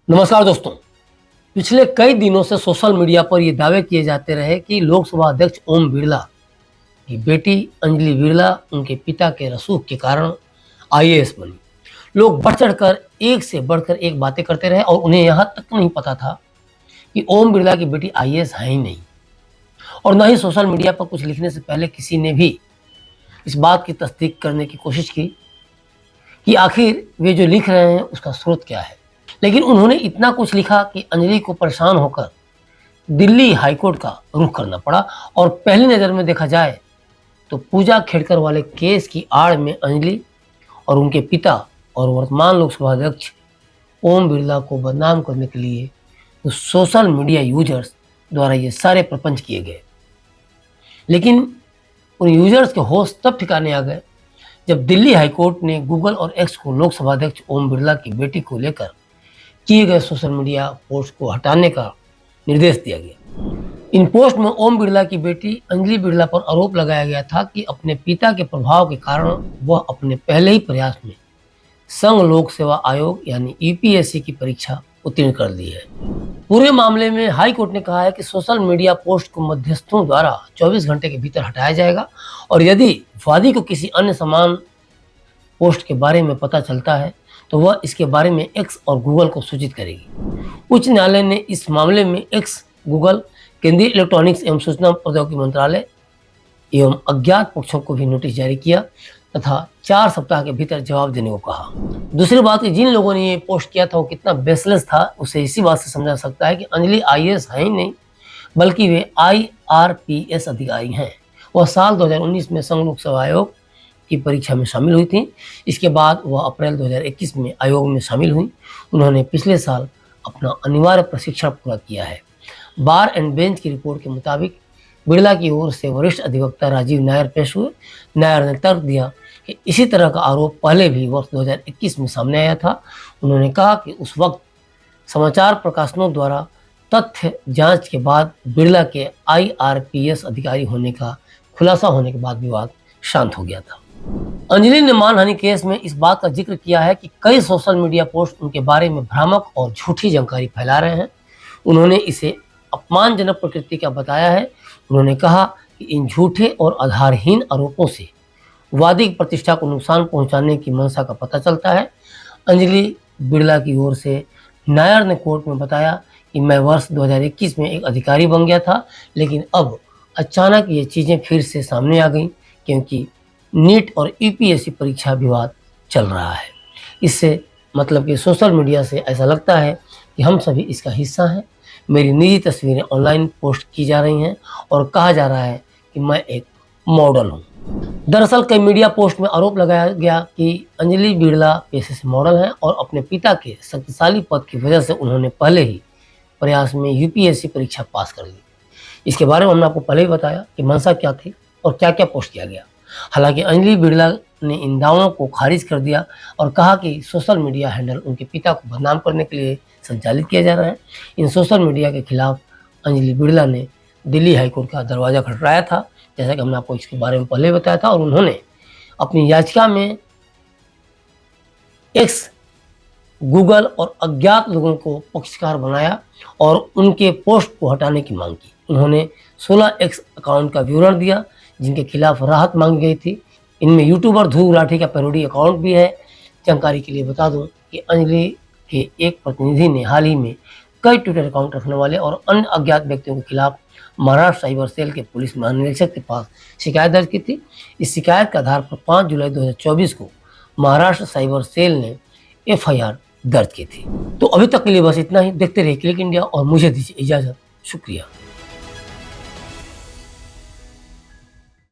नमस्कार दोस्तों। पिछले कई दिनों से सोशल मीडिया पर ये दावे किए जाते रहे कि लोकसभा अध्यक्ष ओम बिरला की बेटी अंजलि बिरला उनके पिता के रसूख के कारण आईएएस बनी। लोग बढ़ चढ़कर एक से बढ़कर एक बातें करते रहे और उन्हें यहाँ तक नहीं पता था कि ओम बिरला की बेटी आईएएस है ही नहीं। और न ही सोशल मीडिया पर कुछ लिखने से पहले किसी ने भी इस बात की तस्दीक करने की कोशिश की कि आखिर वे जो लिख रहे हैं उसका स्रोत क्या है। लेकिन उन्होंने इतना कुछ लिखा कि अंजलि को परेशान होकर दिल्ली हाईकोर्ट का रुख करना पड़ा। और पहली नज़र में देखा जाए तो पूजा खेड़कर वाले केस की आड़ में अंजलि और उनके पिता और वर्तमान लोकसभा अध्यक्ष ओम बिरला को बदनाम करने के लिए तो सोशल मीडिया यूजर्स द्वारा ये सारे प्रपंच किए गए। लेकिन उन यूजर्स के होश तब ठिकाने आ गए जब दिल्ली हाईकोर्ट ने गूगल और एक्स को लोकसभा अध्यक्ष ओम बिरला की बेटी को लेकर किए गए सोशल मीडिया पोस्ट को हटाने का निर्देश दिया गया। इन पोस्ट में ओम बिरला की बेटी अंजलि बिरला पर आरोप लगाया गया था कि अपने पिता के प्रभाव के कारण वह अपने पहले ही प्रयास में संघ लोक सेवा आयोग यानी यूपीएससी की परीक्षा उत्तीर्ण कर ली है। पूरे मामले में हाई कोर्ट ने कहा है कि सोशल मीडिया पोस्ट को मध्यस्थों द्वारा 24 घंटे के भीतर हटाया जाएगा और यदि वादी को किसी अन्य समान पोस्ट के बारे में पता चलता है तो वह इसके बारे में एक्स और गूगल को सूचित करेगी। उच्च न्यायालय ने इस मामले में एक्स, गूगल, केंद्रीय इलेक्ट्रॉनिक्स एवं सूचना प्रौद्योगिकी मंत्रालय एवं अज्ञात पक्षों को भी नोटिस जारी किया तथा 4 सप्ताह के भीतर जवाब देने को कहा। दूसरी बात कि जिन लोगों ने ये पोस्ट किया था वो कितना बेसलेस था उसे इसी बात से समझा सकता है कि अंजलि आईएएस है ही नहीं बल्कि वे आईआरपीएस अधिकारी हैं। वह साल 2019 में संघ लोक सेवा आयोग की परीक्षा में शामिल हुई थी। इसके बाद वह अप्रैल 2021 में आयोग में शामिल हुई। उन्होंने पिछले साल अपना अनिवार्य प्रशिक्षण पूरा किया है। बार एंड बेंच की रिपोर्ट के मुताबिक बिरला की ओर से वरिष्ठ अधिवक्ता राजीव नायर पेश हुए। नायर ने तर्क दिया कि इसी तरह का आरोप पहले भी वर्ष 2021 में सामने आया था। उन्होंने कहा कि उस वक्त समाचार प्रकाशनों द्वारा तथ्य जांच के बाद बिरला के आईआरपीएस अधिकारी होने का खुलासा होने के बाद विवाद शांत हो गया था। अंजलि ने मानहानि केस में इस बात का जिक्र किया है कि कई सोशल मीडिया पोस्ट उनके बारे में भ्रामक और झूठी जानकारी फैला रहे हैं। उन्होंने इसे अपमानजनक प्रकृति का बताया है। उन्होंने कहा कि इन झूठे और आधारहीन आरोपों से वादी की प्रतिष्ठा को नुकसान पहुंचाने की मंशा का पता चलता है। अंजलि बिरला की ओर से नायर ने कोर्ट में बताया कि मैं वर्ष 2021 में एक अधिकारी बन गया था, लेकिन अब अचानक ये चीज़ें फिर से सामने आ गई क्योंकि नीट और यूपीएससी परीक्षा विवाद चल रहा है। इससे मतलब कि सोशल मीडिया से ऐसा लगता है कि हम सभी इसका हिस्सा हैं। मेरी निजी तस्वीरें ऑनलाइन पोस्ट की जा रही हैं और कहा जा रहा है कि मैं एक मॉडल हूं। दरअसल कई मीडिया पोस्ट में आरोप लगाया गया कि अंजलि बिरला पेशे से मॉडल हैं और अपने पिता के शक्तिशाली पद की वजह से उन्होंने पहले ही प्रयास में यूपीएससी परीक्षा पास कर ली। इसके बारे में हमने आपको पहले ही बताया कि मंशा क्या थी और क्या क्या पोस्ट किया गया। हालांकि अंजलि बिरला ने इन दावों को खारिज कर दिया और कहा कि सोशल मीडिया हैंडल उनके पिता को बदनाम करने के लिए संचालित किया जा रहा है। इन सोशल मीडिया के खिलाफ अंजलि बिरला ने दिल्ली हाईकोर्ट का दरवाज़ा खटखटाया था, जैसा कि हमने आपको इसके बारे में पहले बताया था। और उन्होंने अपनी याचिका में एक्स, गूगल और अज्ञात लोगों को पक्षकार बनाया और उनके पोस्ट को हटाने की मांग की। उन्होंने 16 एक्स अकाउंट का विवरण दिया जिनके खिलाफ राहत मांगी गई थी। इनमें यूट्यूबर ध्रुव राठी का पैरोडी अकाउंट भी है। जानकारी के लिए बता दूं कि अंजलि के एक प्रतिनिधि ने हाल ही में कई ट्विटर अकाउंट रखने वाले और अन्य अज्ञात व्यक्तियों के खिलाफ महाराष्ट्र साइबर सेल के पुलिस महानिरीक्षक के पास शिकायत दर्ज की थी। इस शिकायत के आधार पर 5 जुलाई 2024 को महाराष्ट्र साइबर सेल ने एफआईआर दर्ज की थी। तो अभी तक के लिए बस इतना ही। देखते रहिए क्लिक इंडिया और मुझे दीजिए इजाज़त। शुक्रिया।